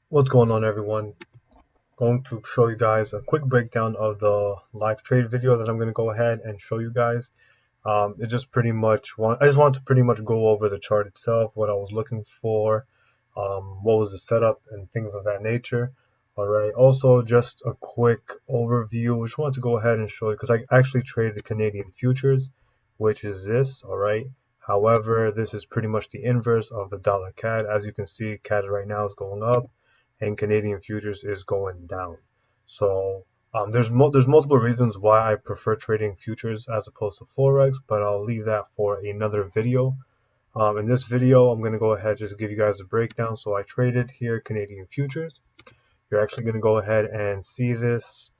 What's going on, everyone? Going to show you guys a quick breakdown of the live trade video that I'm going to go ahead and show you guys. It just pretty much I just want to pretty much go over the chart itself, what I was looking for, what was the setup and things of that nature. All right. Also, just a quick overview. I just wanted to go ahead and show you because I actually traded Canadian futures, which is this. All right. However, this is pretty much the inverse of the dollar CAD. As you can see, CAD right now is going up and Canadian futures is going down. So there's multiple reasons why I prefer trading futures as opposed to forex, but I'll leave that for another video. In this video, I'm going to go ahead just give you guys a breakdown. So I traded here Canadian futures. You're actually going to go ahead and see this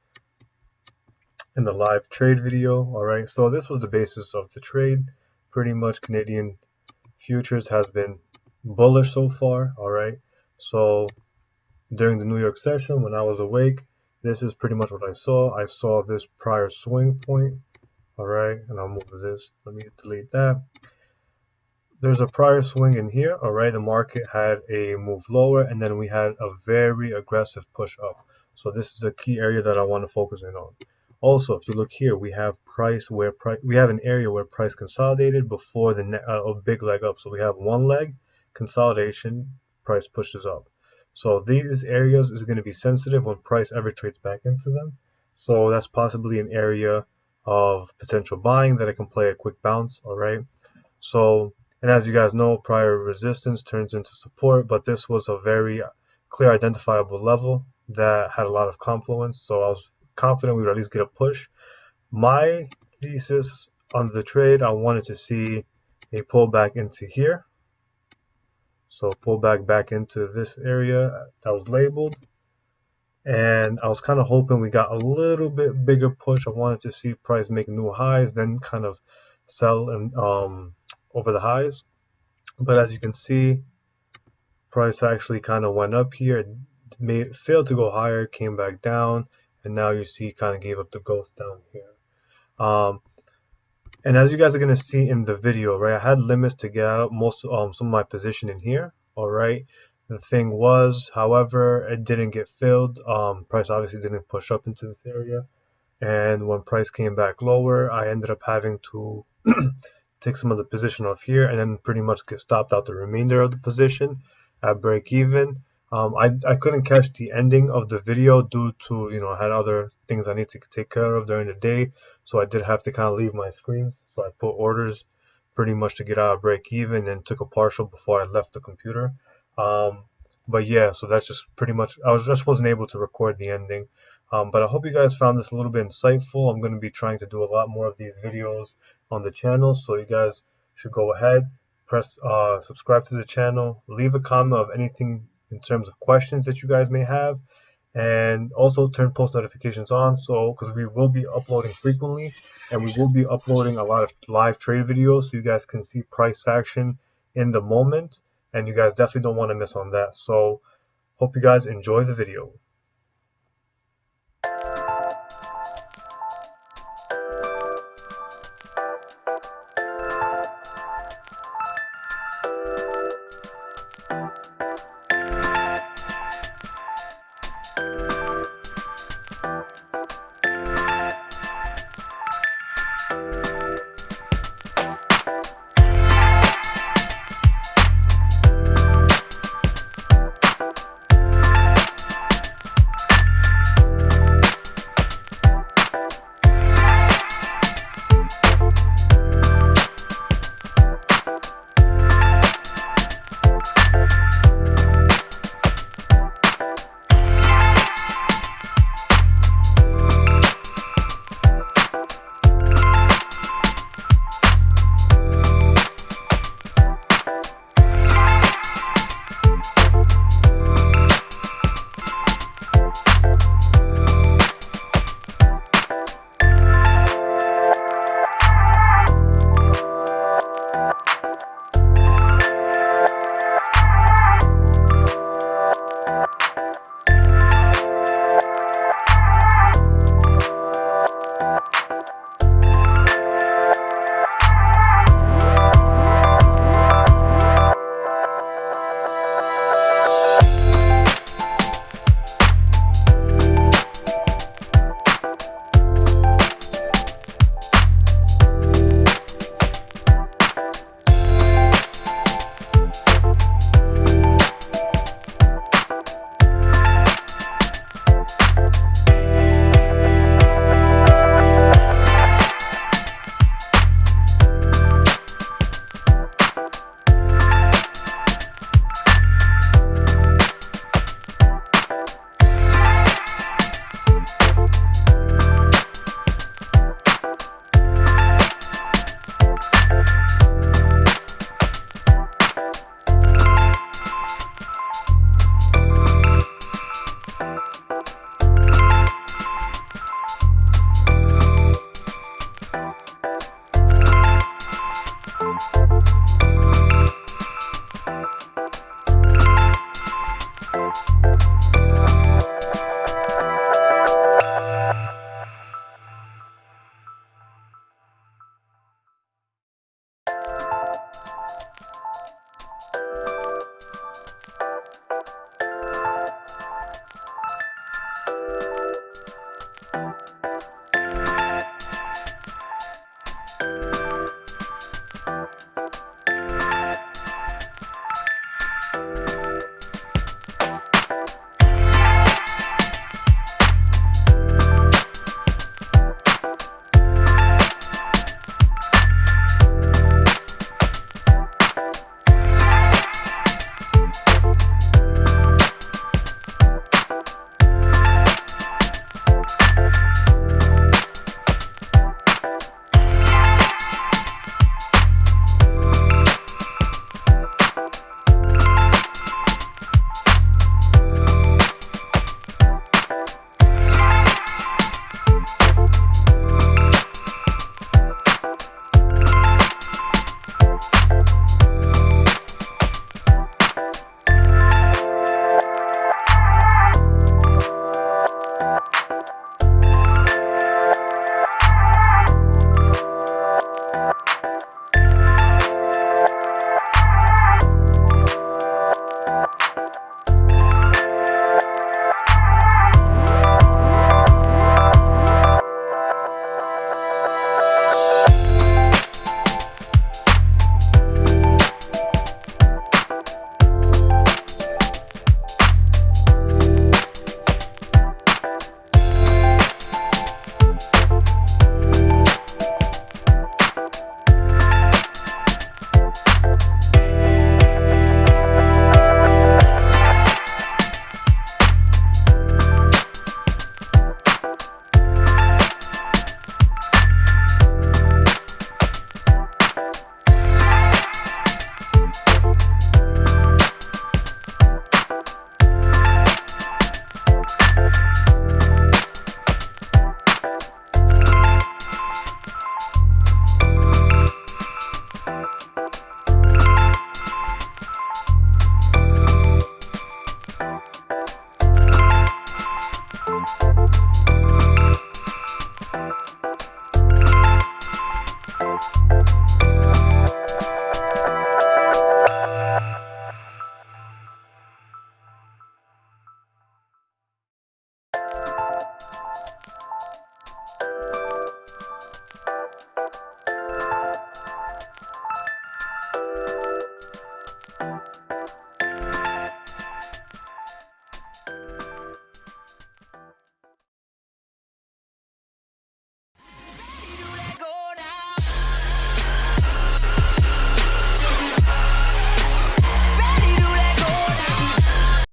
in the live trade video. All right. So this was the basis of the trade. Pretty much Canadian futures has been bullish so far. All right. So during the New York session, when I was awake, this is pretty much what I saw. I saw this prior swing point. All right, and I'll move this. Let me delete that. There's a prior swing in here. All right, the market had a move lower, and then we had a very aggressive push up. So this is a key area that I want to focus in on. Also, if you look here, we have we have an area where price consolidated before the a big leg up. So we have one leg consolidation, price pushes up. So these areas is going to be sensitive when price ever trades back into them. So that's possibly an area of potential buying that I can play a quick bounce. All right. So, and as you guys know, prior resistance turns into support, but this was a very clear identifiable level that had a lot of confluence. So I was confident we would at least get a push. My thesis on the trade, I wanted to see a pullback into here. So pullback back into this area that was labeled. And I was kind of hoping we got a little bit bigger push. I wanted to see price make new highs, then kind of sell and over the highs. But as you can see, price actually kind of went up here, failed to go higher, came back down, and now you see kind of gave up the ghost down here. And as you guys are going to see in the video, right, I had limits to get out some of my position in here. All right. The thing was, however, it didn't get filled. Price obviously didn't push up into this area. And when price came back lower, I ended up having to take some of the position off here and then pretty much get stopped out the remainder of the position at break even. I couldn't catch the ending of the video due to, I had other things I need to take care of during the day. So I did have to kind of leave my screens. So I put orders pretty much to get out of break even and took a partial before I left the computer. But yeah, so that's just pretty much, wasn't able to record the ending. But I hope you guys found this a little bit insightful. I'm going to be trying to do a lot more of these videos on the channel. So you guys should go ahead, press subscribe to the channel, leave a comment of anything in terms of questions that you guys may have, and also turn post notifications on, so because we will be uploading frequently and we will be uploading a lot of live trade videos so you guys can see price action in the moment, and you guys definitely don't want to miss on that. So hope you guys enjoy the video.